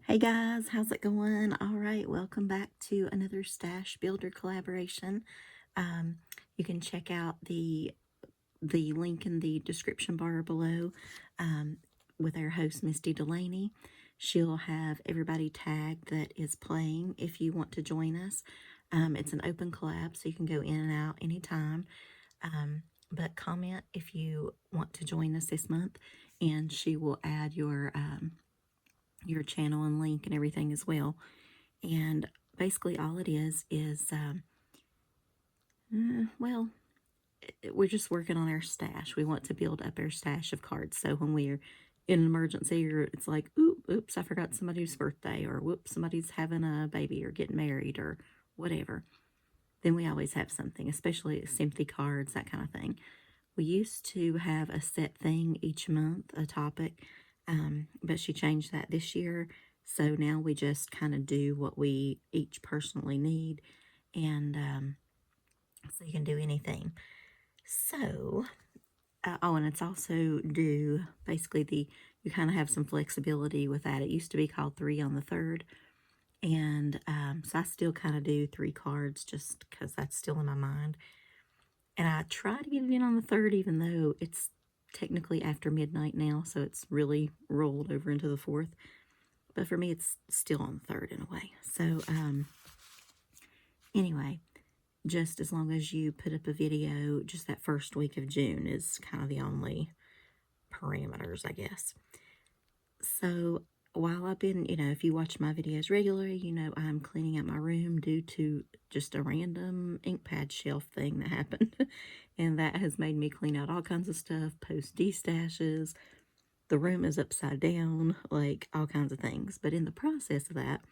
Hey guys, how's it going? All right, welcome back to another Stash Builder collaboration. Um, you can check out the link in the description bar below with our host Misti Delaney. She'll have everybody tagged that is playing if you want to join us. It's an open collab, so you can go in and out anytime. But comment if you want to join us this month, and she will add your channel and link and everything as well. And basically all it is well, we're just working on our stash. We want to build up our stash of cards, so when we're in an emergency, or it's like, oops, I forgot somebody's birthday, or whoops, somebody's having a baby or getting married or whatever, then we always have something, especially sympathy cards, that kind of thing. We used to have a set thing each month, a topic, but she changed that this year. So now we just kind of do what we each personally need, and so you can do anything. So, and it's also due, basically, you kind of have some flexibility with that. It used to be called 3 on the 3rd, and so I still kind of do 3 cards just because that's still in my mind. And I try to get it in on the 3rd, even though it's technically after midnight now, so it's really rolled over into the 4th. But for me, it's still on the 3rd in a way. So, anyway, just as long as you put up a video, just that first week of June is kind of the only parameters, I guess. So, while I've been, if you watch my videos regularly, I'm cleaning out my room due to just a random ink pad shelf thing that happened. And that has made me clean out all kinds of stuff, post destashes. The room is upside down, like all kinds of things. But in the process of that,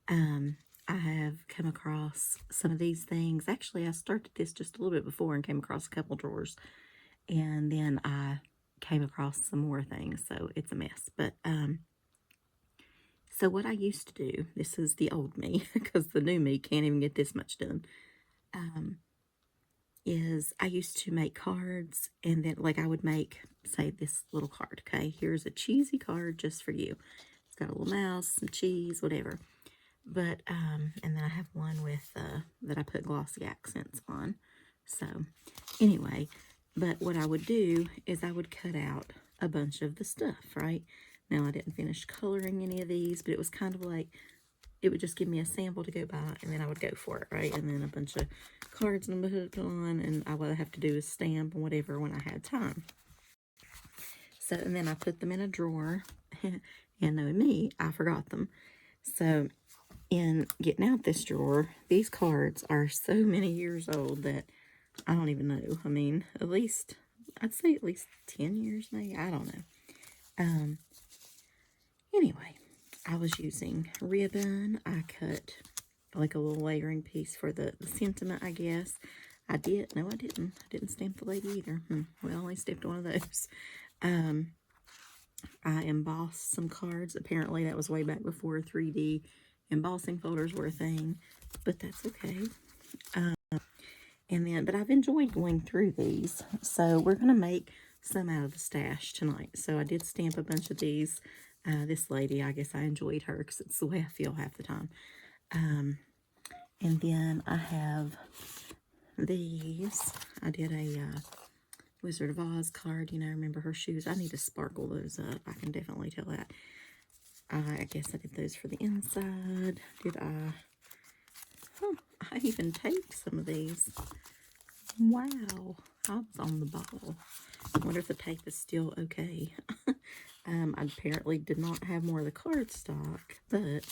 I have come across some of these things. Actually, I started this just a little bit before and came across a couple drawers. And then I came across some more things, so it's a mess. But, so what I used to do, this is the old me, because the new me can't even get this much done, is I used to make cards, and then, like, I would make, say, this little card, okay? Here's a cheesy card just for you. It's got a little mouse, some cheese, whatever. But, and then I have one with, that I put glossy accents on. So, anyway, but what I would do is I would cut out a bunch of the stuff, right? Now, I didn't finish coloring any of these, but it was kind of like, it would just give me a sample to go by, and then I would go for it, right? And then a bunch of cards and put on, and what I have to do is stamp and whatever when I had time. So, and then I put them in a drawer, and knowing me, I forgot them. So, in getting out this drawer, these cards are so many years old that I don't even know. I mean, I'd say at least 10 years, maybe. I don't know. Anyway, I was using ribbon. I cut like a little layering piece for the sentiment, I guess. I did. No, I didn't. I didn't stamp the lady either. Well, I only stamped one of those. I embossed some cards. Apparently, that was way back before 3D embossing folders were a thing, but that's okay. But I've enjoyed going through these, so we're going to make some out of the stash tonight. So I did stamp a bunch of these. This lady, I guess I enjoyed her because it's the way I feel half the time. And then I have these. I did a Wizard of Oz card, remember her shoes. I need to sparkle those up. I can definitely tell that. I guess I did those for the inside. Did I? Oh, I even taped some of these. Wow, I was on the ball. I wonder if the tape is still okay. I apparently did not have more of the cardstock, but,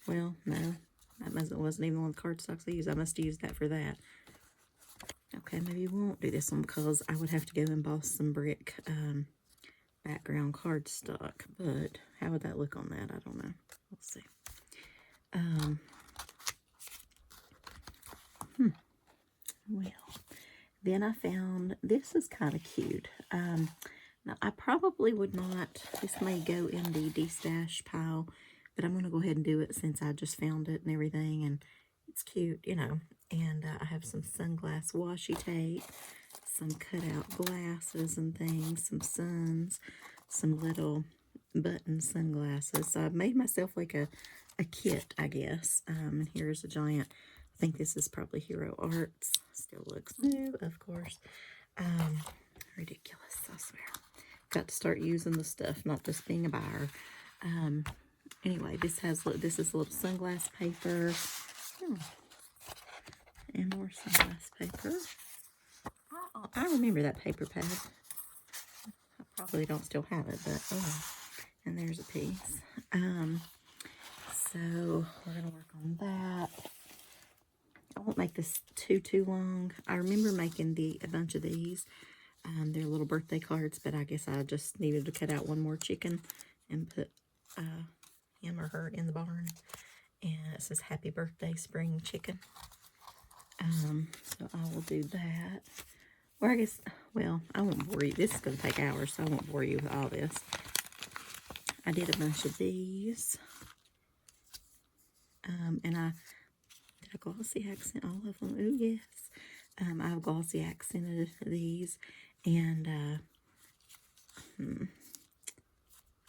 well, no. That wasn't even one of the cardstocks I used. I must have used that for that. Okay, maybe we won't do this one because I would have to go emboss some brick background cardstock. But how would that look on that? I don't know. Let's see. Well, then I found, this is kind of cute. Now, I probably would not, this may go in the destash pile, but I'm going to go ahead and do it since I just found it and everything, and it's cute, And I have some sunglass washi tape, some cutout glasses and things, some suns, some little button sunglasses. So I've made myself like a kit, I guess. And here's a giant, I think this is probably Hero Arts. Still looks new, of course. Ridiculous, I swear. Got to start using the stuff, not just being a buyer. Anyway, this is a little sunglass paper. And more sunglass paper. I remember that paper pad. I probably don't still have it, but oh. And there's a piece. So we're gonna work on that. I won't make this too long. I remember making a bunch of these. They're little birthday cards, but I guess I just needed to cut out one more chicken and put him or her in the barn. And it says Happy Birthday Spring Chicken. So I will do that. Or I guess, well, I won't bore you. This is going to take hours, so I won't bore you with all this. I did a bunch of these. And I did a glossy accent all of them. Ooh, yes. I've glossy accented these. And I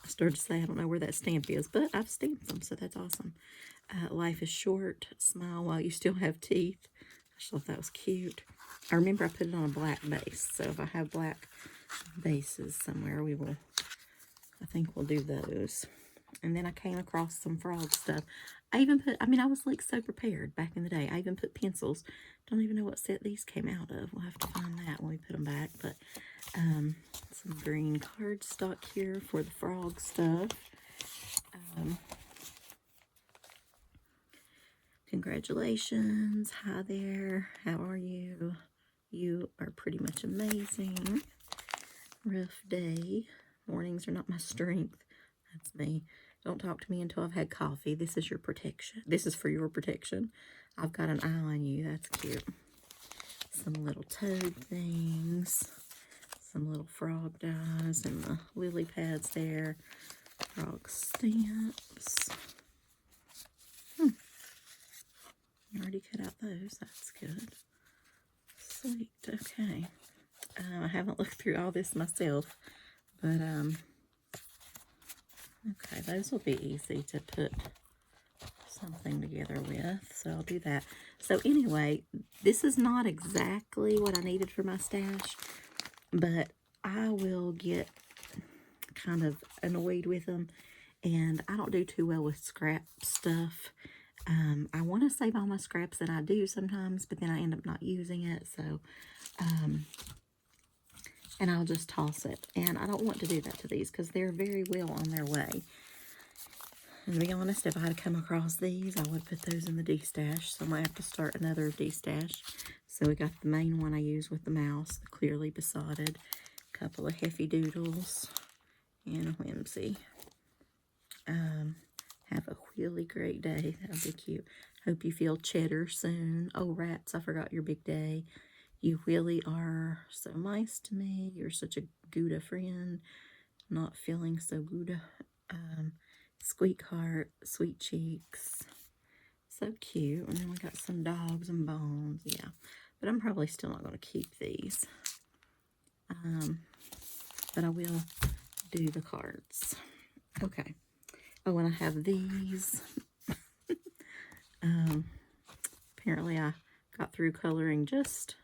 started to say I don't know where that stamp is, but I've stamped them, so that's awesome. Life is short. Smile while you still have teeth. I just thought that was cute. I remember I put it on a black base, so if I have black bases somewhere, I think we'll do those. And then I came across some frog stuff. I was like so prepared back in the day. I even put pencils. Don't even know what set these came out of. We'll have to find that when we put them back. But some green cardstock here for the frog stuff. Congratulations. Hi there. How are you? You are pretty much amazing. Rough day. Mornings are not my strength. That's me. Don't talk to me until I've had coffee. This is your protection. This is for your protection. I've got an eye on you. That's cute. Some little toad things. Some little frog dies and the lily pads there. Frog stamps. I already cut out those. That's good. Sweet. Okay. I haven't looked through all this myself, but okay, those will be easy to put something together with, so I'll do that. So anyway, this is not exactly what I needed for my stash, but I will get kind of annoyed with them, and I don't do too well with scrap stuff. I want to save all my scraps that I do sometimes, but then I end up not using it, so and I'll just toss it. And I don't want to do that to these because they're very well on their way. And to be honest, if I had come across these, I would put those in the D-stash. So I might have to start another D-stash. So we got the main one I use with the mouse, the Clearly Besotted. A couple of Heffy Doodles and a Whimsy. Have a really great day. That'll be cute. Hope you feel cheddar soon. Oh, rats, I forgot your big day. You really are so nice to me. You're such a Gouda friend. Not feeling so Gouda. Squeak heart, sweet cheeks. So cute. And then we got some dogs and bones. Yeah. But I'm probably still not going to keep these. But I will do the cards. Okay. Oh, and I have these. Apparently I got through coloring just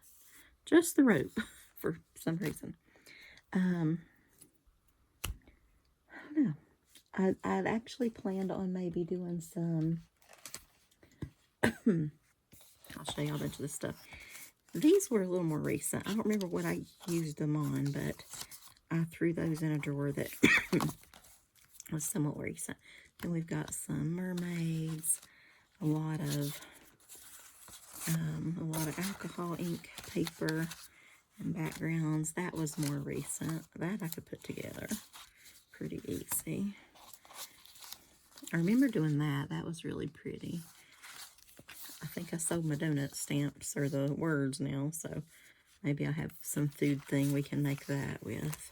the rope for some reason. I don't know. I'd actually planned on maybe doing some, I'll show you a bunch of this stuff. These were a little more recent. I don't remember what I used them on, but I threw those in a drawer that was somewhat recent. Then we've got some mermaids, a lot of alcohol ink paper and backgrounds. That was more recent. That I could put together pretty easy. I remember doing that. That was really pretty. I think I sold my donut stamps or the words now, so maybe I have some food thing we can make that with.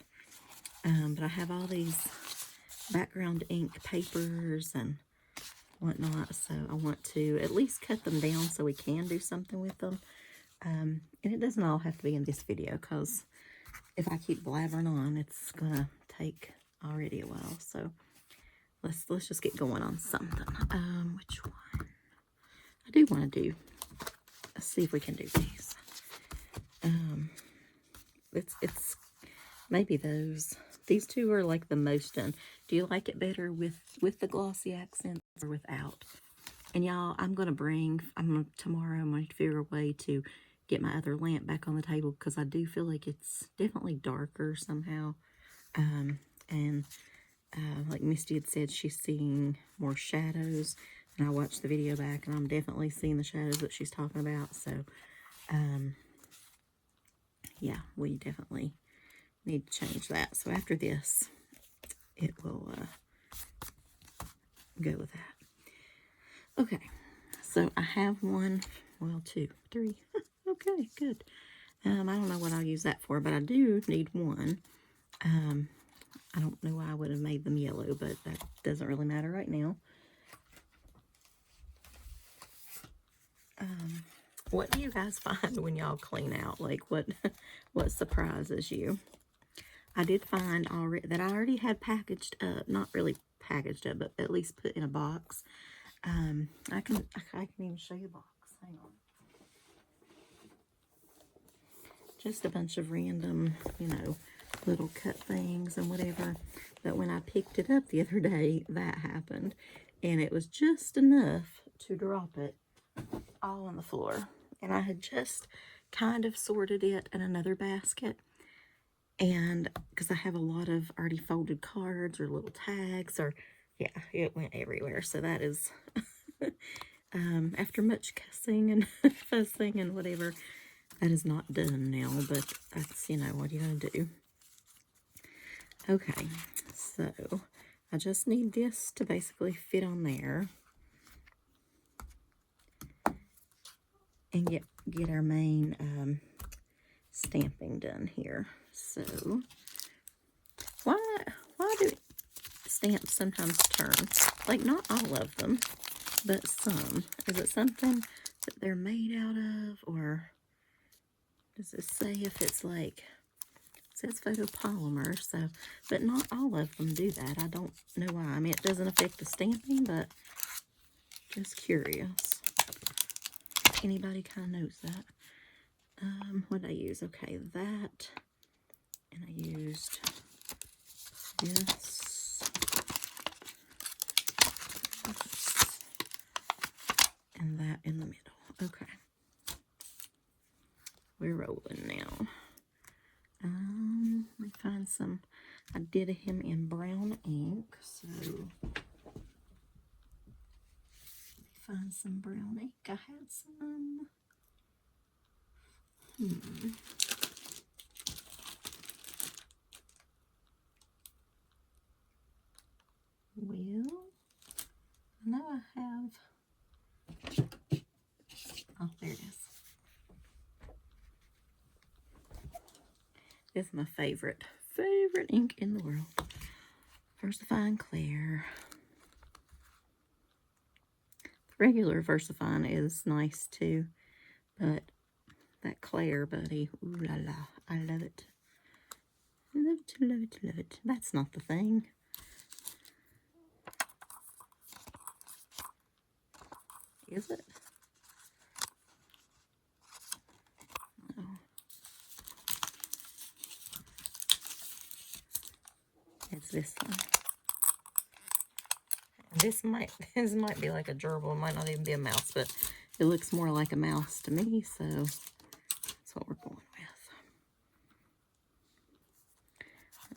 But I have all these background ink papers and whatnot, so I want to at least cut them down so we can do something with them. And it doesn't all have to be in this video, because if I keep blabbering on, it's gonna take already a while, so let's just get going on something. Which one? I do want to do. Let's see if we can do these. It's maybe those. These two are like the most done. Do you like it better with the glossy accents or without? And y'all, tomorrow I'm going to figure a way to get my other lamp back on the table, because I do feel like it's definitely darker somehow. Like Misty had said, she's seeing more shadows, and I watched the video back, and I'm definitely seeing the shadows that she's talking about. So, yeah, we definitely need to change that. So after this, it will go with that. Okay, so I have one, well, 2, 3. Okay, good. I don't know what I'll use that for, but I do need one. I don't know why I would have made them yellow, but that doesn't really matter right now. What do you guys find when y'all clean out? Like, what surprises you? I did find that I already had packaged up, not really packaged up, but at least put in a box. I can even show you a box. Hang on. Just a bunch of random, little cut things and whatever. But when I picked it up the other day, that happened. And it was just enough to drop it all on the floor. And I had just kind of sorted it in another basket. And because I have a lot of already folded cards or little tags, or yeah, it went everywhere. So that is, after much cussing and fussing and whatever, that is not done now. But that's, what are you going to do? Okay, so I just need this to basically fit on there. And get our main stamping done here. So why do stamps sometimes turn? Like, not all of them, but some. Is it something that they're made out of, or does it say if it's like, it says photopolymer, so, but not all of them do that. I don't know why. I mean, it doesn't affect the stamping, but just curious. Anybody kind of knows that. What did I use? Okay, that, and I used this, and that in the middle. Okay, we're rolling now. Let me find some. I did him in brown ink, so find some brown ink. I had some. Well, I know I have. Oh, there it is. This is my favorite ink in the world. Versafine Clear. Regular Versafine is nice too, but that Claire, buddy, ooh la la, I love it. Love it, love it, love it. That's not the thing. Is it? No. It's this one. This might be like a gerbil. It might not even be a mouse, but it looks more like a mouse to me, so that's what we're going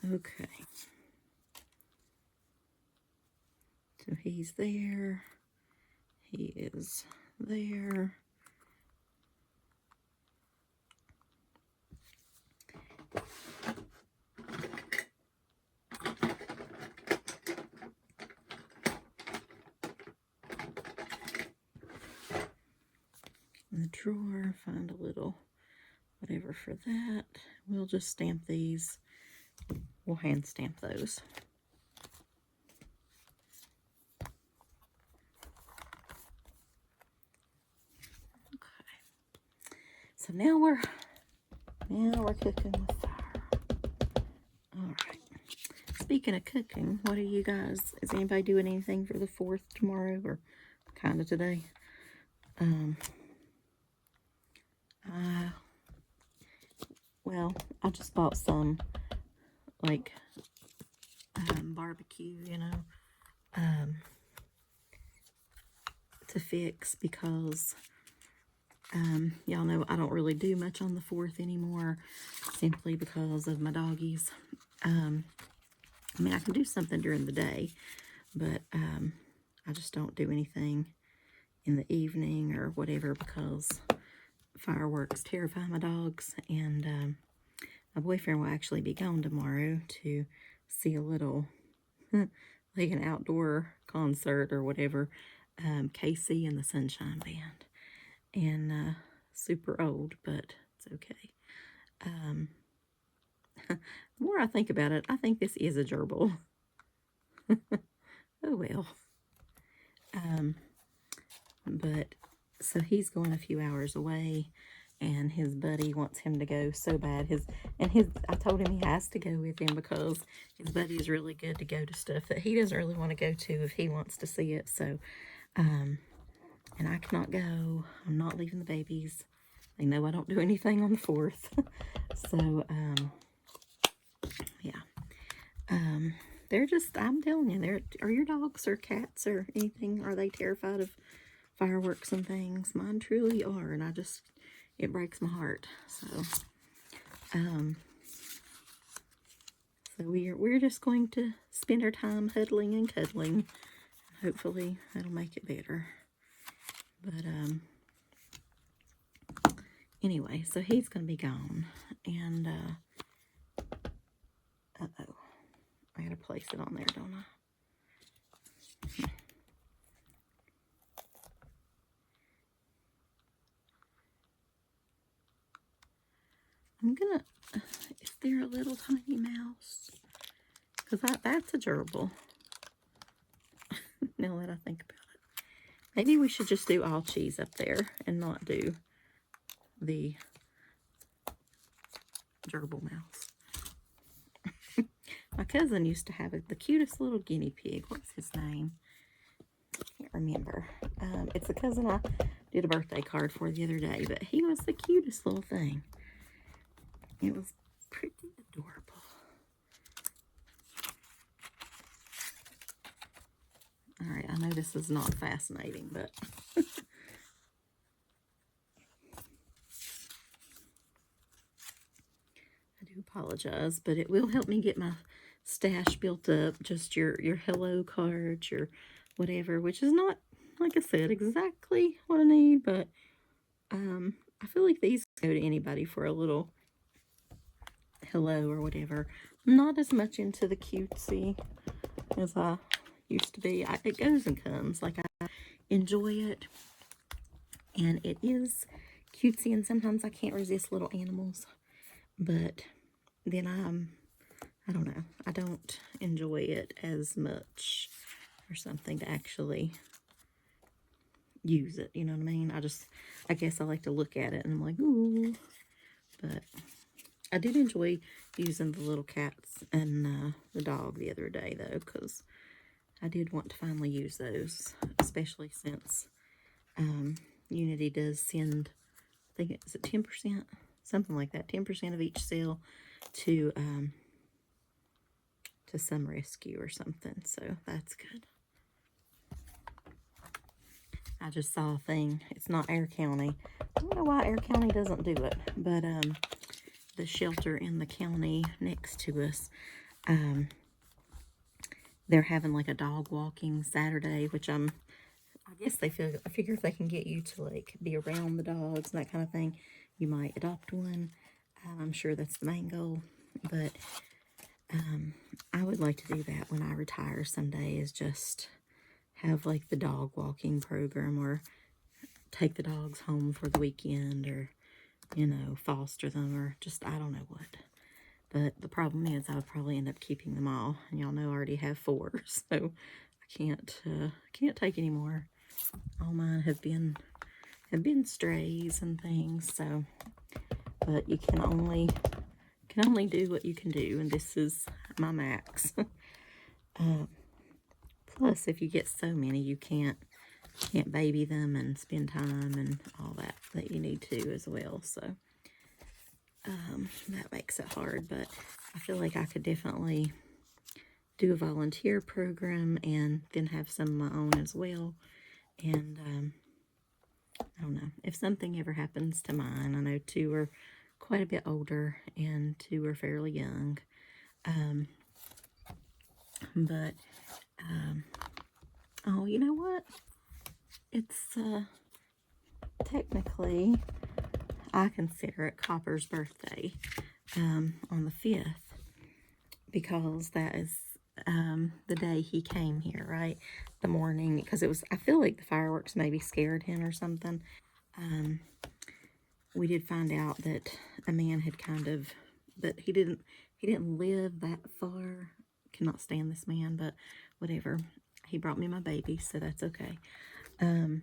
with. Okay. So he's there. He is there. In the drawer, find a little whatever for that. We'll just stamp these. We'll hand stamp those. Okay. So now we're cooking with fire. All right. speaking of cooking, what are you guys, is anybody doing anything for the 4th tomorrow, or kind of today? Well, I just bought some, like, barbecue, you know, to fix, because y'all know I don't really do much on the 4th anymore, simply because of my doggies. I mean, I can do something during the day, but I just don't do anything in the evening or whatever, because fireworks terrify my dogs. And my boyfriend will actually be gone tomorrow to see a little, like an outdoor concert or whatever, KC and the Sunshine Band. And super old, but it's okay. The more I think about it, I think this is a gerbil. Oh well. But so he's going a few hours away, and his buddy wants him to go so bad. I told him he has to go with him, because his buddy is really good to go to stuff that he doesn't really want to go to if he wants to see it. So, and I cannot go. I'm not leaving the babies. They know I don't do anything on the 4th. So, yeah. They're just, I'm telling you, are your dogs or cats or anything, are they terrified of fireworks and things? Mine truly are, and it breaks my heart. So, so we're just going to spend our time huddling and cuddling. Hopefully that'll make it better. But, anyway, so he's going to be gone, and, uh-oh, I gotta place it on there, don't I? I'm gonna, is there a little tiny mouse? Because that's a gerbil. Now that I think about it. Maybe we should just do all cheese up there and not do the gerbil mouse. My cousin used to have the cutest little guinea pig. What's his name? Can't remember. It's the cousin I did a birthday card for the other day, but he was the cutest little thing. It was pretty adorable. All right, I know this is not fascinating, but I do apologize, but it will help me get my stash built up. Just your hello cards, your whatever, which is not, like I said, exactly what I need, but I feel like these go to anybody for a little hello or whatever. I'm not as much into the cutesy as I used to be. It goes and comes. Like, I enjoy it, and it is cutesy, and sometimes I can't resist little animals, but then I don't know, I don't enjoy it as much or something to actually use it, you know what I mean? I guess I like to look at it and I'm like, ooh. But I did enjoy using the little cats and the dog the other day, though, because I did want to finally use those, especially since Unity does send, I think it's at 10%, something like that, 10% of each sale to some rescue or something, so that's good. I just saw a thing. It's not Air County. I don't know why Air County doesn't do it, but the shelter in the county next to us, they're having like a dog walking Saturday, which I guess I figure if they can get you to like be around the dogs and that kind of thing, you might adopt one. I'm sure that's the main goal, but I would like to do that when I retire someday, is just have like the dog walking program, or take the dogs home for the weekend, or, you know, foster them, or just, I don't know what. But the problem is I would probably end up keeping them all, and y'all know I already have 4, so I can't take any more. All mine have been strays and things, so, but you can only do what you can do, and this is my max. Plus, if you get so many, you can't baby them and spend time and all that you need to as well. So that makes it hard, but I feel like I could definitely do a volunteer program and then have some of my own as well. And I don't know, if something ever happens to mine, I know 2 are quite a bit older and 2 are fairly young. But oh, you know what? It's technically, I consider it Copper's birthday on the 5th, because that is the day he came here, right? The morning, because it was, I feel like the fireworks maybe scared him or something. We did find out that a man had but he didn't live that far. Cannot stand this man, but whatever. He brought me my baby, so that's okay. Okay.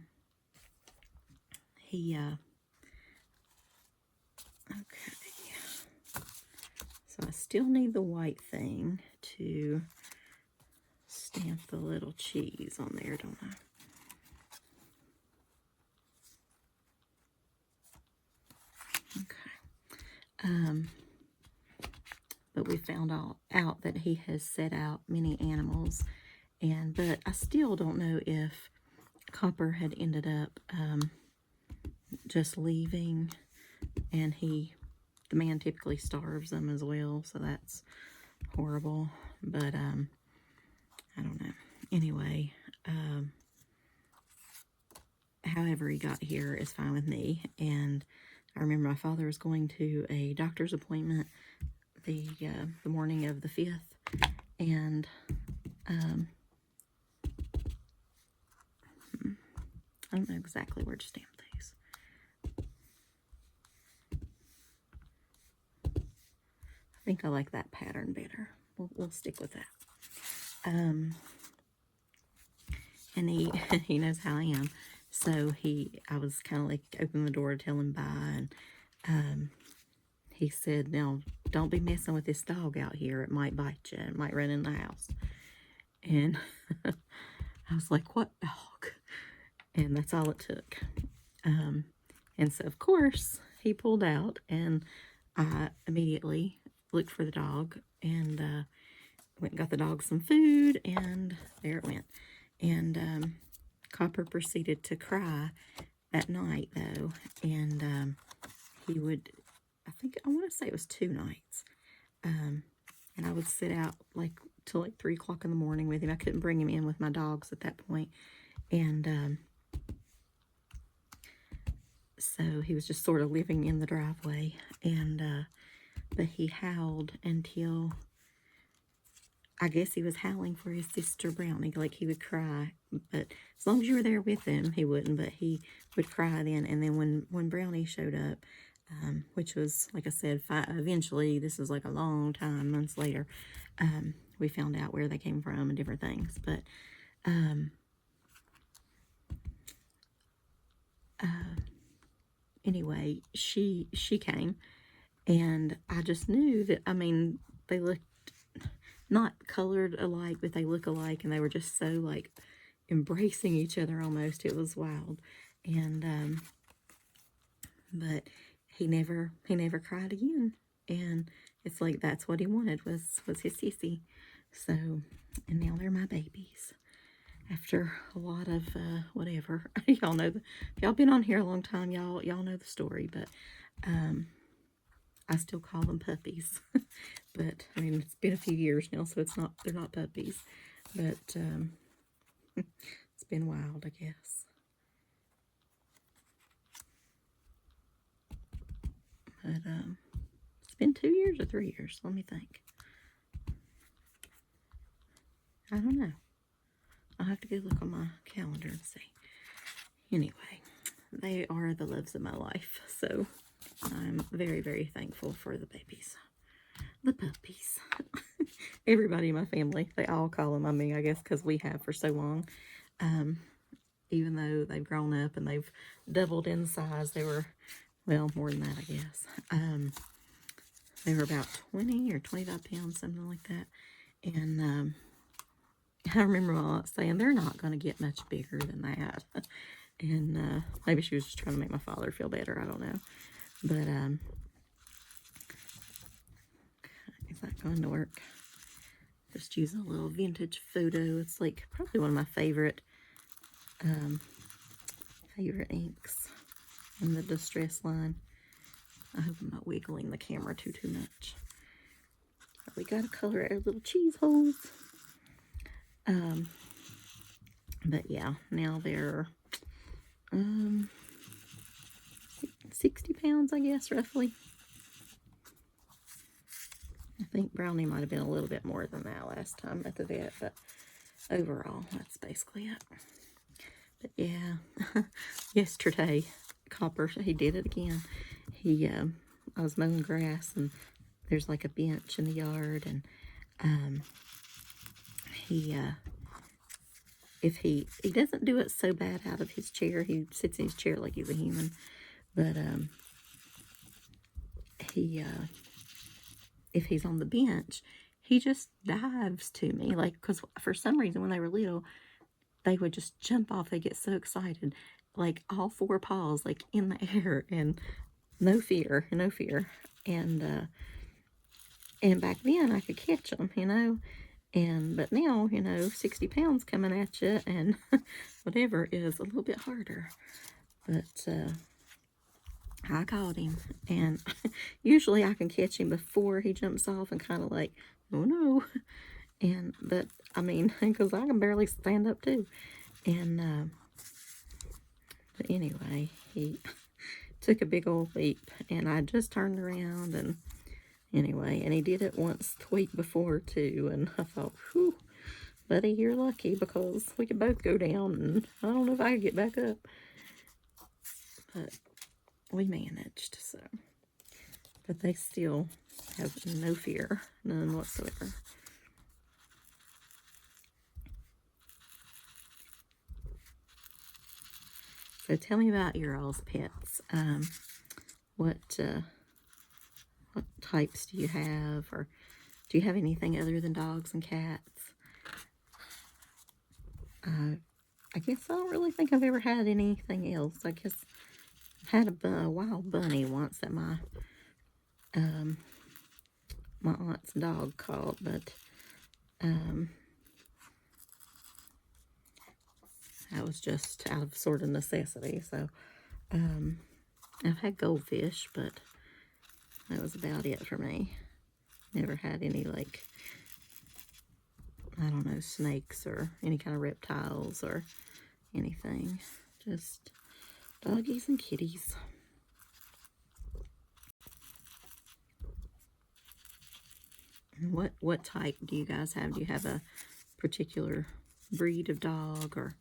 So I still need the white thing to stamp the little cheese on there, don't I? Okay. But we found out that he has set out many animals, but I still don't know if Copper had ended up just leaving, and the man typically starves them as well, so that's horrible. But I don't know. Anyway, however he got here is fine with me. And I remember my father was going to a doctor's appointment the morning of the 5th, and I don't know exactly where to stamp these. I think I like that pattern better. We'll stick with that. And he knows how I am, so I was kind of like open the door to tell him bye, and he said, "Now don't be messing with this dog out here. It might bite you. It might run in the house." And I was like, "What dog?" And that's all it took. And so, of course, he pulled out, and I immediately looked for the dog, and went and got the dog some food, and there it went. And Copper proceeded to cry at night, though, and he would, I want to say it was 2 nights, and I would sit out till 3 o'clock in the morning with him. I couldn't bring him in with my dogs at that point, and so he was just sort of living in the driveway, and but he howled until, I guess he was howling for his sister Brownie. Like, he would cry, but as long as you were there with him, he wouldn't, but he would cry then. And then when Brownie showed up, which was, like I said, eventually, this was like a long time, months later, we found out where they came from and different things. But anyway, she came, and I just knew that, I mean, they looked not colored alike, but they look alike, and they were just so, like, embracing each other almost. It was wild. And but he never cried again, and it's like that's what he wanted was his sissy. So, and now they're my babies after a lot of whatever. Y'all know, if y'all been on here a long time, y'all know the story. But I still call them puppies. But I mean, it's been a few years now, so they're not puppies. But it's been wild, I guess. But it's been 2 years or 3 years. Let me think. I don't know. I'll have to go look on my calendar and see. Anyway, they are the loves of my life, so I'm very, very thankful for the babies. The puppies. Everybody in my family, they all call them on me, I guess, because we have for so long. Even though they've grown up and they've doubled in size, they were, well, more than that, I guess. They were about 20 or 25 pounds, something like that. And I remember my aunt saying they're not going to get much bigger than that. And maybe she was just trying to make my father feel better. I don't know. But is that going to work? Just use a little vintage photo. It's like probably one of my favorite inks in the distress line. I hope I'm not wiggling the camera too much. But we gotta color our little cheese holes. But yeah, now they're 60 pounds, I guess, roughly. I think Brownie might have been a little bit more than that last time at the vet, but overall, that's basically it. But yeah, yesterday, Copper, he did it again. I was mowing grass, and there's like a bench in the yard, and if he doesn't do it so bad out of his chair, he sits in his chair like he's a human, but if he's on the bench, he just dives to me, like, because for some reason when they were little, they would just jump off. They get so excited, like all four paws like in the air, and no fear. And back then I could catch them, but now, 60 pounds coming at you and whatever is a little bit harder. But I caught him, and usually I can catch him before he jumps off and kind of like, oh no. But I mean, because I can barely stand up too. But anyway, he took a big old leap, and I just turned around, and anyway, and he did it once the week before too, and I thought, whew, buddy, you're lucky, because we could both go down, and I don't know if I could get back up. But we managed, so. But they still have no fear, none whatsoever. So tell me about your all's pets. What types do you have, or do you have anything other than dogs and cats? I guess I don't really think I've ever had anything else. I guess I had a wild bunny once that my aunt's dog caught, but that was just out of sort of necessity. So I've had goldfish, but that was about it for me. Never had any, like, I don't know, snakes or any kind of reptiles or anything. Just doggies and kitties. What type do you guys have? Do you have a particular breed of dog, or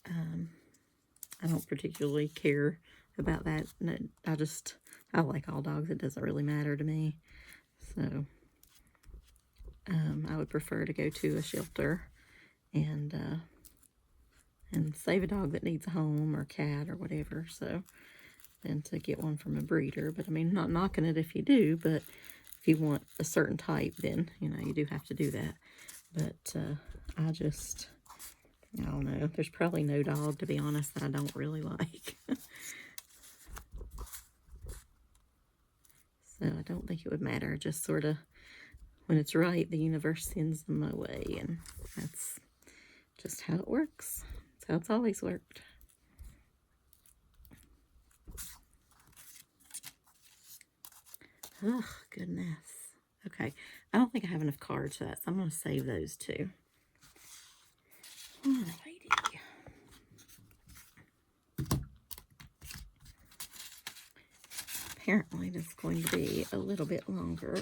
I don't particularly care about that. I like all dogs. It doesn't really matter to me. So I would prefer to go to a shelter and save a dog that needs a home, or cat or whatever, so, than to get one from a breeder. But I mean, not knocking it if you do, but if you want a certain type, then you do have to do that. But I don't know, there's probably no dog, to be honest, that I don't really like. So I don't think it would matter. Just sort of, when it's right, the universe sends them my way, and that's just how it works. That's how it's always worked. Oh, goodness. Okay, I don't think I have enough cards for that, so I'm going to save those too. Alrighty. Apparently, this is going to be a little bit longer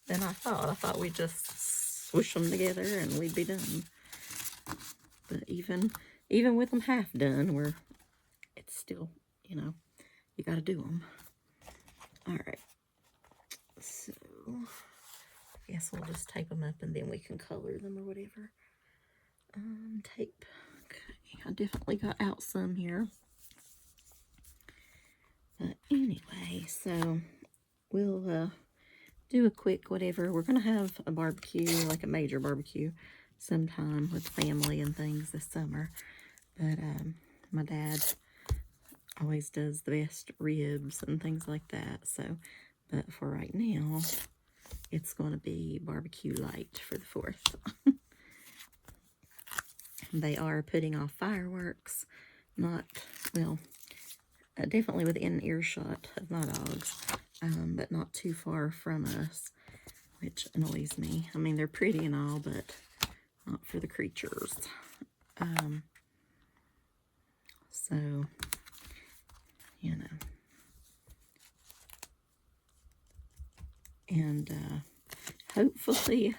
than I thought. I thought we'd just swoosh them together and we'd be done. But even with them half done, it's still, you got to do them. All right. So, I guess we'll just tape them up and then we can color them or whatever. Tape. Okay, I definitely got out some here. But anyway, so we'll do a quick whatever. We're going to have a barbecue, like a major barbecue, sometime with family and things this summer. But my dad always does the best ribs and things like that. So, but for right now, it's going to be barbecue light for the 4th. They are putting off fireworks, not, well, definitely within earshot of my dogs, but not too far from us, which annoys me. I mean, they're pretty and all, but not for the creatures. So, you know. And hopefully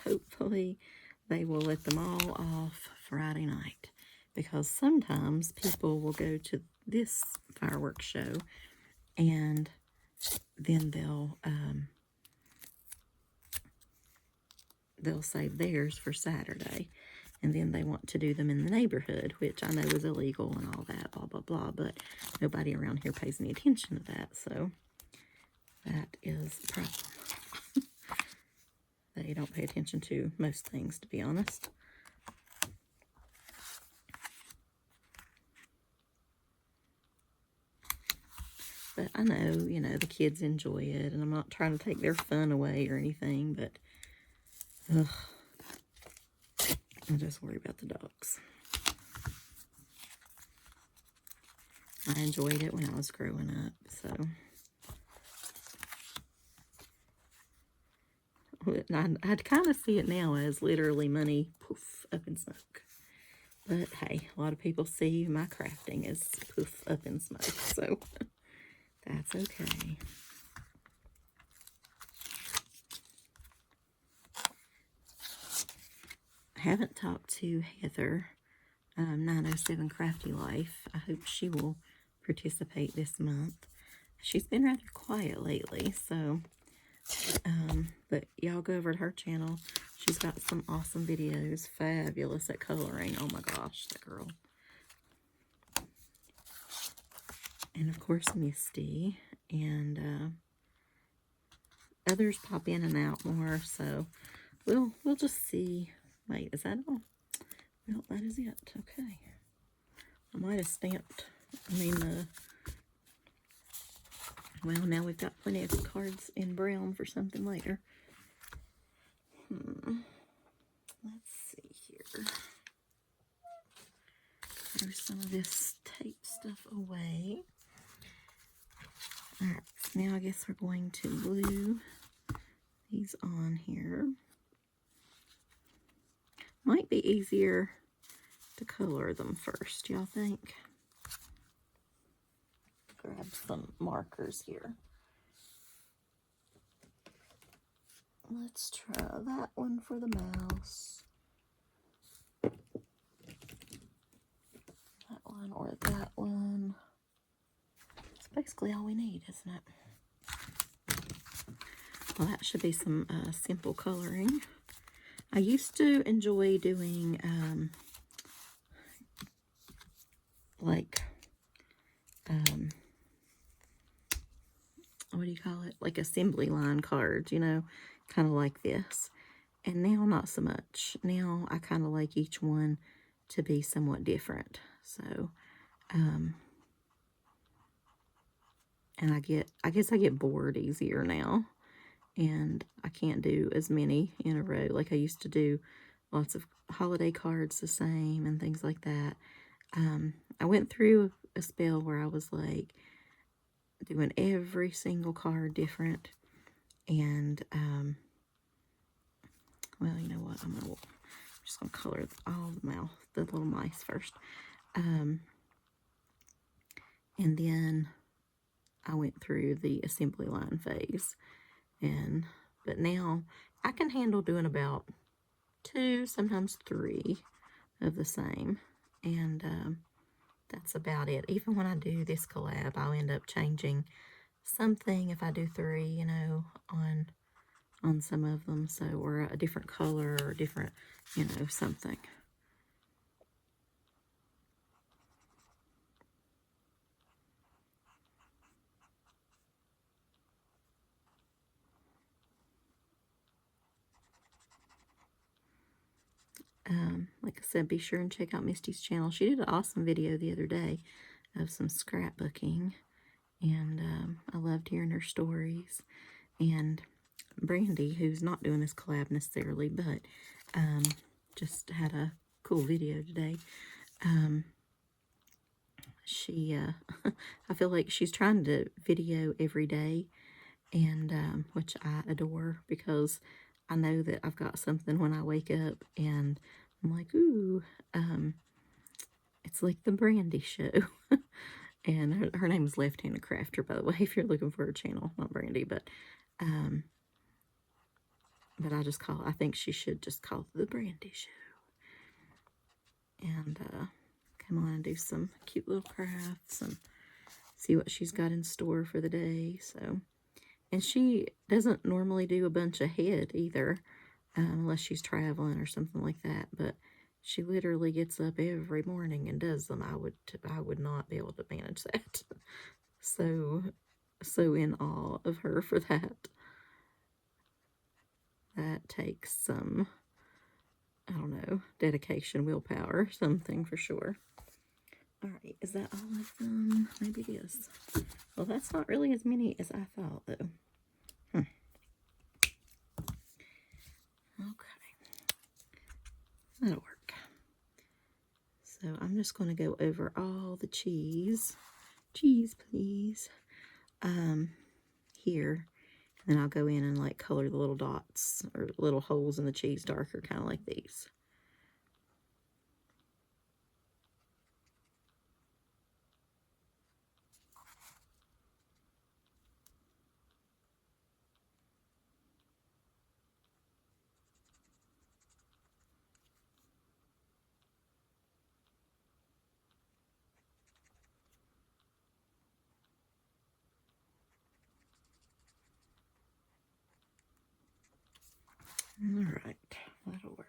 they will let them all off Friday night, because sometimes people will go to this fireworks show and then they'll save theirs for Saturday, and then they want to do them in the neighborhood, which I know is illegal and all that, blah, blah, blah, but nobody around here pays any attention to that, so that is a problem. They don't pay attention to most things, to be honest. But I know, you know, the kids enjoy it, and I'm not trying to take their fun away or anything, but ugh, I just worry about the dogs. I enjoyed it when I was growing up, so. I'd kind of see it now as literally money, poof, up in smoke. But hey, a lot of people see my crafting as poof, up in smoke, so that's okay. I haven't talked to Heather, 907 Crafty Life. I hope she will participate this month. She's been rather quiet lately, so, but y'all go over to her channel. She's got some awesome videos, fabulous at coloring. Oh my gosh, that girl. And of course, Misty, and others pop in and out more, so we'll just see. Wait, is that all? Well, that is it. Okay. I might have stamped, well, now we've got plenty of cards in brown for something later. Let's see here. There's some of this tape stuff away. Alright, so now I guess we're going to glue these on here. Might be easier to color them first, y'all think? Grab some markers here. Let's try that one for the mouse. That one or that one. It's basically all we need, isn't it? Well, that should be some simple coloring. I used to enjoy doing what do you call it? Like assembly line cards, you know, kind of like this. And now not so much. Now I kind of like each one to be somewhat different. So, and I guess I get bored easier now. And I can't do as many in a row. Like I used to do lots of holiday cards the same and things like that. I went through a spell where I was like doing every single card different. And, well, you know what? I'm just going to color all the little mice first. And then I went through the assembly line phase. But now I can handle doing about 2, sometimes 3 of the same. And that's about it. Even when I do this collab, I'll end up changing something if I do 3, you know, on some of them. So, or a different color or different, you know, something. Like I said, be sure and check out Misty's channel. She did an awesome video the other day of some scrapbooking, and I loved hearing her stories. And Brandy, who's not doing this collab necessarily, but just had a cool video today. She, I feel like she's trying to video every day, and which I adore, because I know that I've got something when I wake up, and I'm like, ooh, it's like the Brandy show. And her name is Left Handed Crafter, by the way, if you're looking for her channel, not Brandy, but I think she should just call it the Brandy show. And come on and do some cute little crafts and see what she's got in store for the day. So, and she doesn't normally do a bunch ahead either, unless she's traveling or something like that. But she literally gets up every morning and does them. I would not be able to manage that. So in awe of her for that. That takes some, I don't know, dedication, willpower, something for sure. All right, is that all of them? Maybe it is. Well, that's not really as many as I thought, though. Okay, that'll work. So I'm just going to go over all the cheese. Cheese, please. Here. And then I'll go in and like color the little dots or little holes in the cheese darker, kind of like these. All right, that'll work.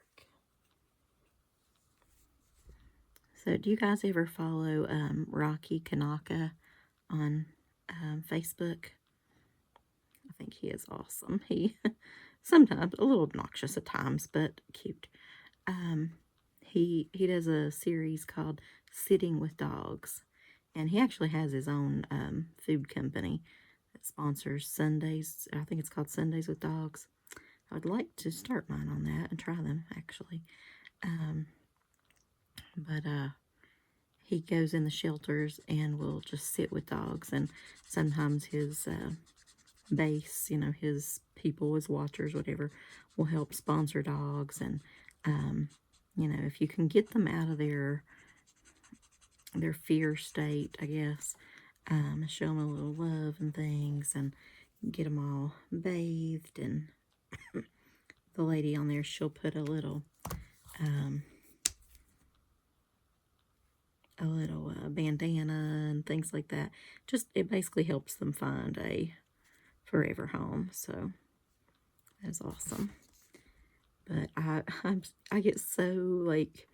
So do you guys ever follow Rocky Kanaka on Facebook? I think he is awesome. He sometimes a little obnoxious at times, but cute. He does a series called Sitting with Dogs, and he actually has his own food company that sponsors Sundays. I think it's called Sundays with Dogs. I would like to start mine on that and try them, actually. But he goes in the shelters and will just sit with dogs, and sometimes his base, his people, his watchers, whatever, will help sponsor dogs. And if you can get them out of their fear state, I guess, show them a little love and things, and get them all bathed. And the lady on there, she'll put a little bandana and things like that. Just, it basically helps them find a forever home. So that's awesome. But I get so, like,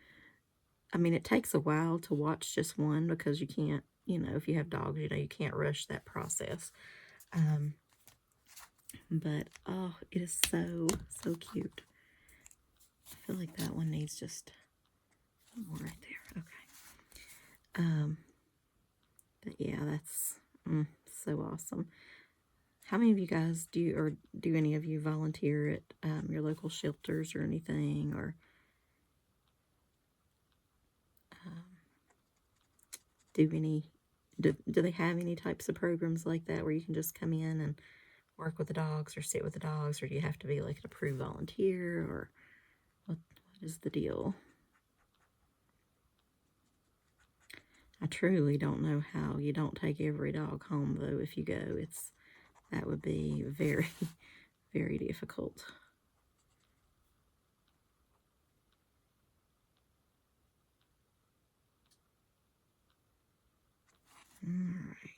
I mean, it takes a while to watch just one, because you can't, if you have dogs, you can't rush that process. But oh, it is so cute. I feel like that one needs just more right there. Okay. But yeah, that's so awesome. How many of you guys do any of you volunteer at your local shelters or anything, or do they have any types of programs like that where you can just come in and work with the dogs or sit with the dogs, or do you have to be like an approved volunteer, or what is the deal? I truly don't know how you don't take every dog home, though. If you go, that would be very, very difficult. All right.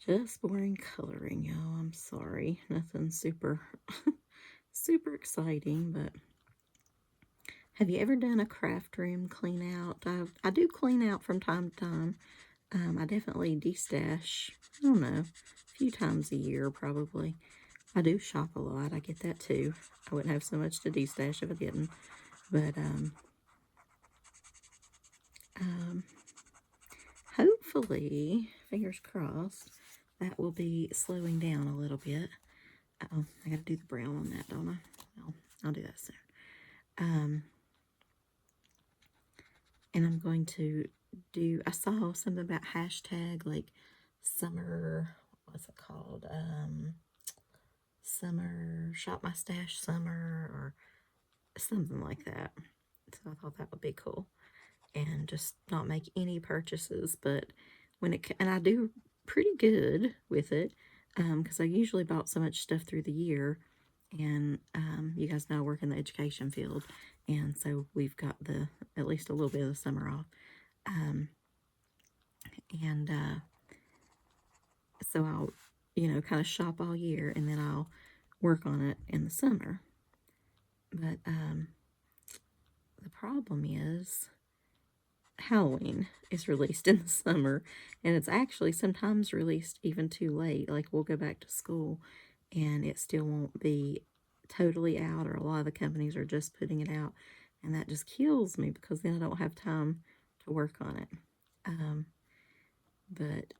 Just boring coloring, y'all. I'm sorry. Nothing super, super exciting, but have you ever done a craft room clean out? I do clean out from time to time. I definitely destash, I don't know, a few times a year probably. I do shop a lot. I get that too. I wouldn't have so much to destash if I didn't. But hopefully, fingers crossed, that will be slowing down a little bit. Oh, I got to do the brown on that, don't I? Well, I'll do that soon. And I'm going to do, I saw something about hashtag like summer, what's it called? Summer, shop my stash summer or something like that. So I thought that would be cool. And just not make any purchases, but when it, and I do pretty good with it, because I usually bought so much stuff through the year, and you guys know I work in the education field, and so we've got the, at least a little bit of the summer off, and so I'll, kind of shop all year, and then I'll work on it in the summer. But the problem is Halloween is released in the summer, and it's actually sometimes released even too late. Like, we'll go back to school and it still won't be totally out, or a lot of the companies are just putting it out, and that just kills me because then I don't have time to work on it. But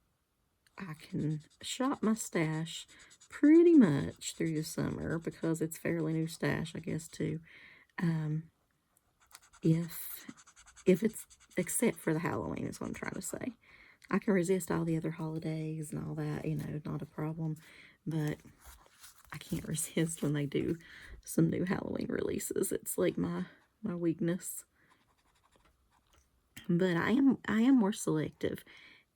I can shop my stash pretty much through the summer because it's fairly new stash, I guess, too. If it's, except for the Halloween is what I'm trying to say. I can resist all the other holidays and all that, not a problem. But I can't resist when they do some new Halloween releases. It's like my weakness. But I am more selective.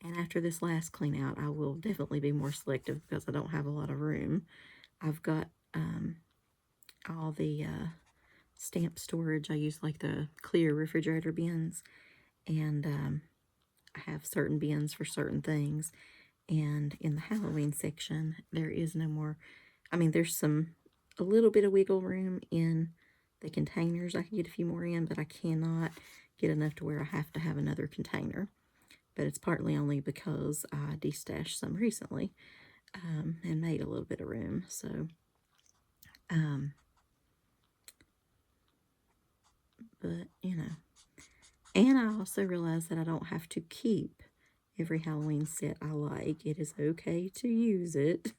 And after this last clean out, I will definitely be more selective because I don't have a lot of room. I've got all the stamp storage. I use like the clear refrigerator bins, and I have certain bins for certain things. And in the Halloween section, there is no more, I mean, there's a little bit of wiggle room in the containers. I can get a few more in, but I cannot get enough to where I have to have another container. But it's partly only because I destashed some recently and made a little bit of room. So, but, and I also realized that I don't have to keep every Halloween set I like. It is okay to use it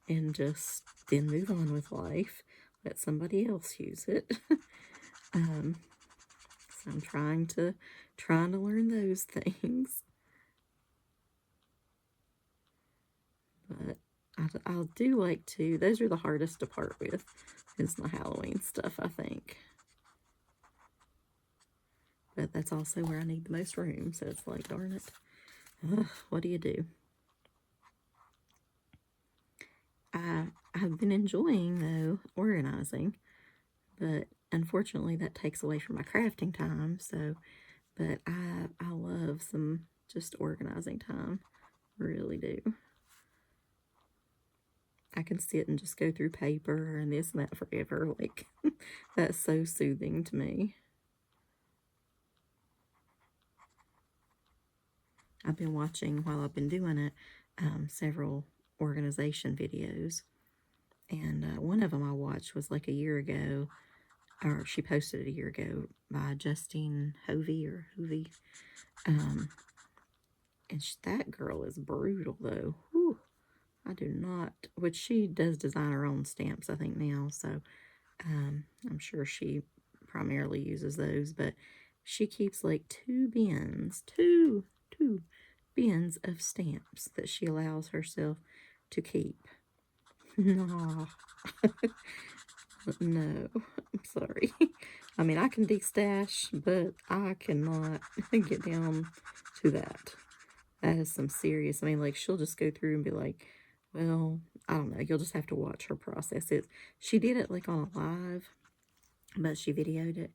and just then move on with life. Let somebody else use it. So I'm trying to learn those things. But I do like to, those are the hardest to part with, is my Halloween stuff, I think. But that's also where I need the most room, so it's like, darn it. Ugh, what do you do? I've been enjoying, though, organizing, but unfortunately that takes away from my crafting time, so, but I love some just organizing time, really do. I can sit and just go through paper and this and that forever, like, that's so soothing to me. I've been watching, while I've been doing it, several organization videos, and one of them I watched was like a year ago, or she posted it a year ago, by Justine Hovey, and that girl is brutal, though. Whew. I do not, which she does design her own stamps, I think, now, so I'm sure she primarily uses those, but she keeps like two bins of stamps that she allows herself to keep. No. No, I'm sorry. I mean, I can destash, but I cannot get down to that. That is some serious, I mean, like, she'll just go through and be like, well, I don't know, you'll just have to watch her process it. She did it like on a live, but she videoed it,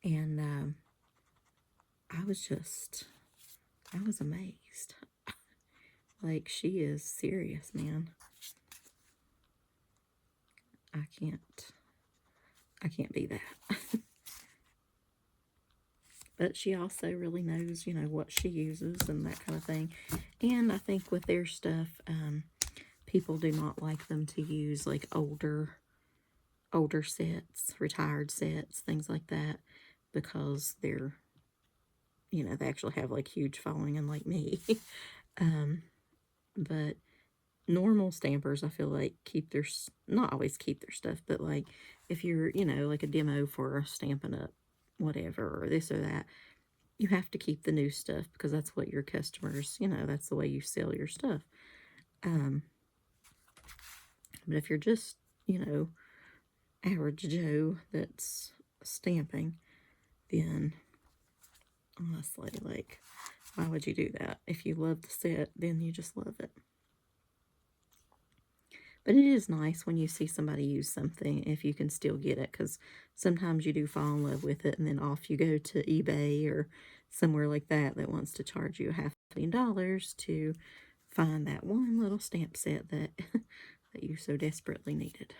and I was amazed. Like, she is serious, man. I can't be that. But she also really knows, what she uses and that kind of thing. And I think with their stuff, people do not like them to use like older sets, retired sets, things like that. because they're, you know, they actually have like huge following, unlike me. But normal stampers, I feel like, keep their, not always keep their stuff, but like if you're, you know, like a demo for Stampin' Up, whatever, or this or that, you have to keep the new stuff because that's what your customers, you know, that's the way you sell your stuff. But if you're just, you know, average Joe that's stamping, then honestly, like, why would you do that? If you love the set, then you just love it. But it is nice when you see somebody use something, if you can still get it, because sometimes you do fall in love with it, and then off you go to eBay or somewhere like that that wants to charge you $500,000 to find that one little stamp set that, that you so desperately needed.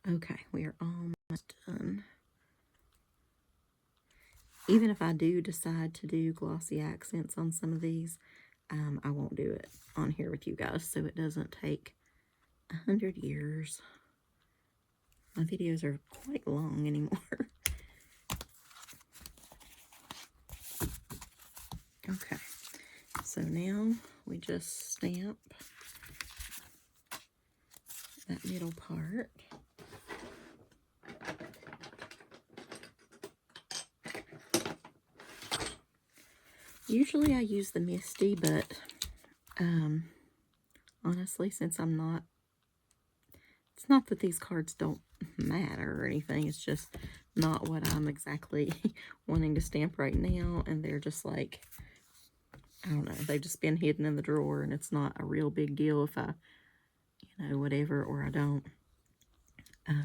Okay, we are almost done. Even if I do decide to do glossy accents on some of these, I won't do it on here with you guys, so it doesn't take 100 years. My videos are quite long anymore. Okay, so now we just stamp that middle part. Usually I use the Misti, but honestly, since I'm not, it's not that these cards don't matter or anything, it's just not what I'm exactly wanting to stamp right now, and they're just like, I don't know, they've just been hidden in the drawer, and it's not a real big deal if I, you know, whatever, or I don't. I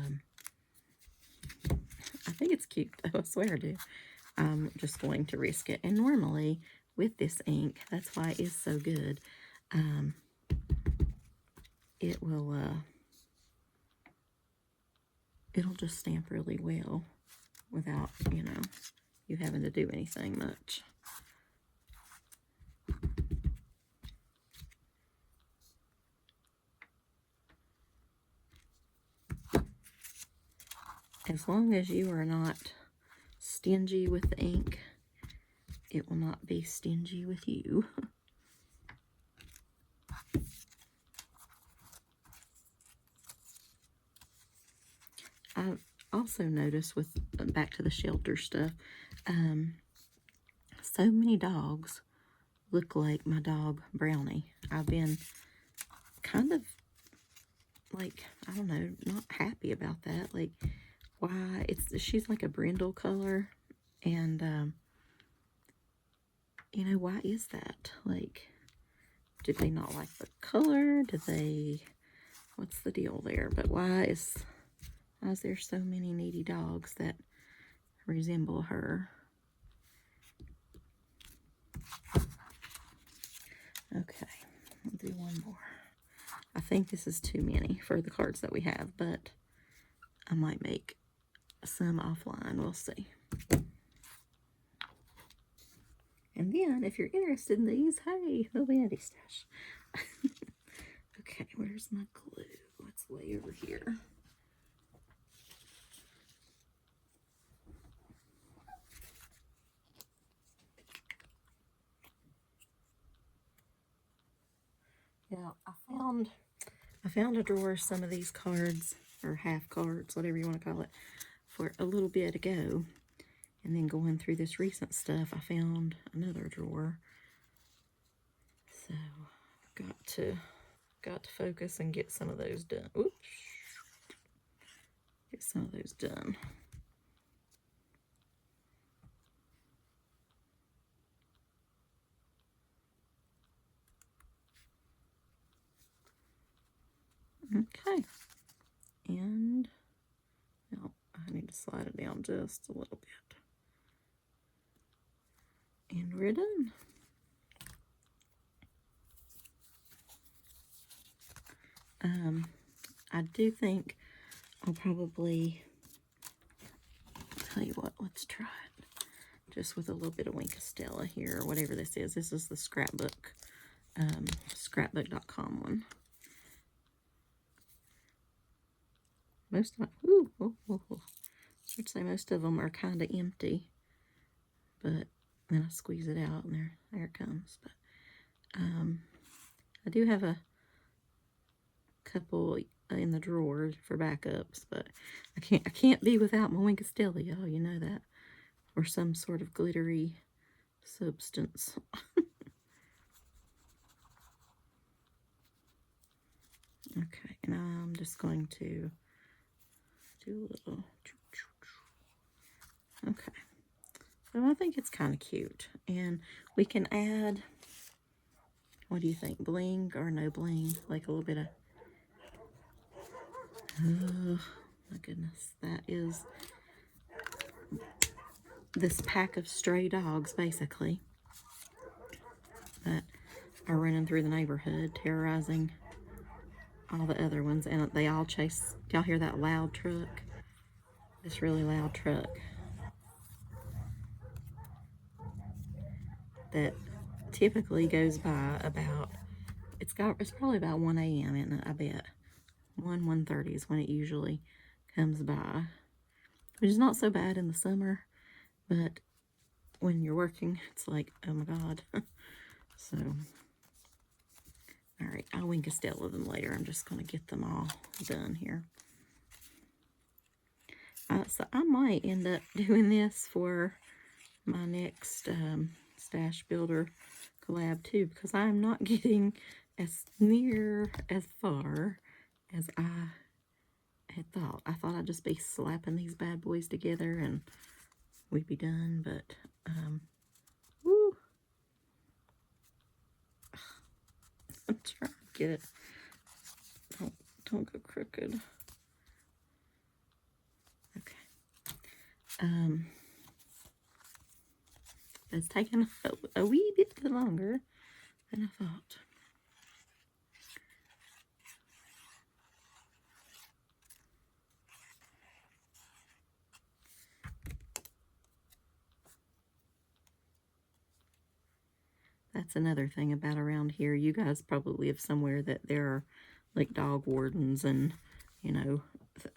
think it's cute, though, I swear I do. I'm just going to risk it. And normally, with this ink, that's why it is so good, it will, it'll just stamp really well without, you know, you having to do anything much. As long as you are not stingy with the ink, it will not be stingy with you. I've also noticed with, back to the shelter stuff, so many dogs look like my dog Brownie. I've been kind of like, I don't know, not happy about that. Like, why? She's like a brindle color, and you know, why is that? Like, did they not like the color? Did they, what's the deal there? But why is there so many needy dogs that resemble her? Okay, I'll do one more. I think this is too many for the cards that we have, but I might make some offline. We'll see. And then, if you're interested in these, hey, they'll be Eddie stash. Okay, where's my glue? It's way over here. Yeah, I found a drawer of some of these cards, or half cards, whatever you want to call it, for a little bit ago. And then going through this recent stuff, I found another drawer. So got to focus and get some of those done. Oops. Get some of those done. Okay. And now I need to slide it down just a little bit. And we're done. I do think I'll probably, tell you what, let's try it. Just with a little bit of Winkostella here, or whatever this is. This is the scrapbook, scrapbook.com one. Most of my, ooh, I'd say most of them are kind of empty, but then I squeeze it out and there it comes. But I do have a couple in the drawer for backups, but I can't be without my Wink of Stella, y'all. You know that, or some sort of glittery substance. Okay, and I'm just going to do a little. Okay, so I think it's kind of cute, and we can add. What do you think? Bling or no bling? Like a little bit of. Oh my goodness, that is this pack of stray dogs, basically, that are running through the neighborhood, terrorizing all the other ones, and they all chase. Y'all hear that loud truck? This really loud truck that typically goes by about. It's probably about 1 a.m. and I bet 1:30 is when it usually comes by, which is not so bad in the summer, but when you're working, it's like, oh my God. So, all right, I'll Wink a Stella them later. I'm just going to get them all done here. So I might end up doing this for my next stash builder collab too, because I'm not getting as near as far as I had thought. I thought I'd just be slapping these bad boys together and we'd be done, but woo. I'm trying to get it. Don't go crooked. Okay. It's taken a wee bit longer than I thought. That's another thing about around here. You guys probably live somewhere that there are like dog wardens and, you know,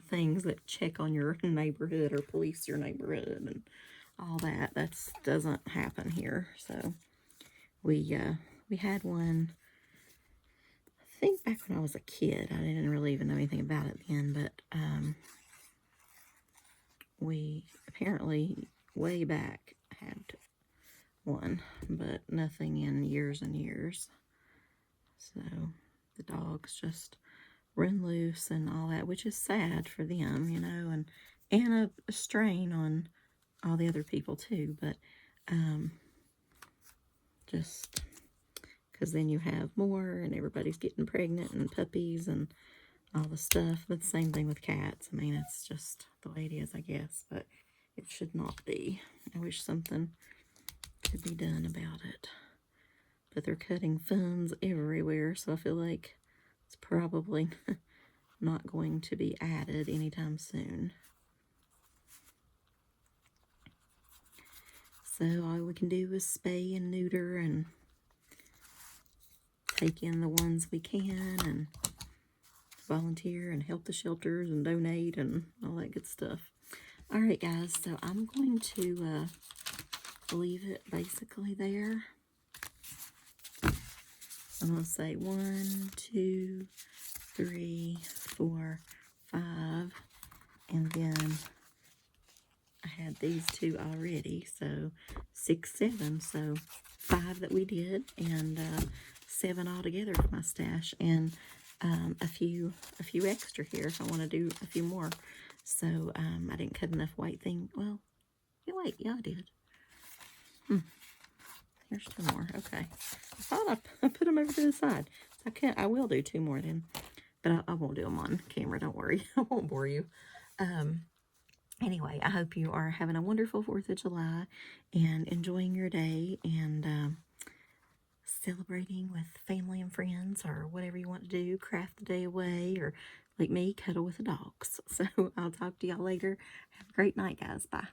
things that check on your neighborhood or police your neighborhood and all that. That doesn't happen here. So we had one, I think back when I was a kid. I didn't really even know anything about it then, but we apparently way back had one, but nothing in years and years. So the dogs just run loose and all that, which is sad for them, you know, and a strain on all the other people too. But just because then you have more and everybody's getting pregnant and puppies and all the stuff. But the same thing with cats. I mean, it's just the way it is, I guess, but it should not be. I wish something could be done about it. But they're cutting funds everywhere, so I feel like it's probably not going to be added anytime soon. So all we can do is spay and neuter and take in the ones we can and volunteer and help the shelters and donate and all that good stuff. All right, guys, so I'm going to leave it basically there. I'm going to say 1, 2, 3, 4, 5, and then I had these 2 already, so 6, 7, so 5 that we did, and 7 altogether for my stash, and a few extra here if I want to do a few more. So I didn't cut enough white thing. Well, yeah, I did. Here's 2 more. Okay, I thought I put them over to the side. I will do 2 more then, but I won't do them on camera. Don't worry, I won't bore you. Anyway, I hope you are having a wonderful 4th of July and enjoying your day and celebrating with family and friends or whatever you want to do. Craft the day away, or like me, cuddle with the dogs. So I'll talk to y'all later. Have a great night, guys. Bye.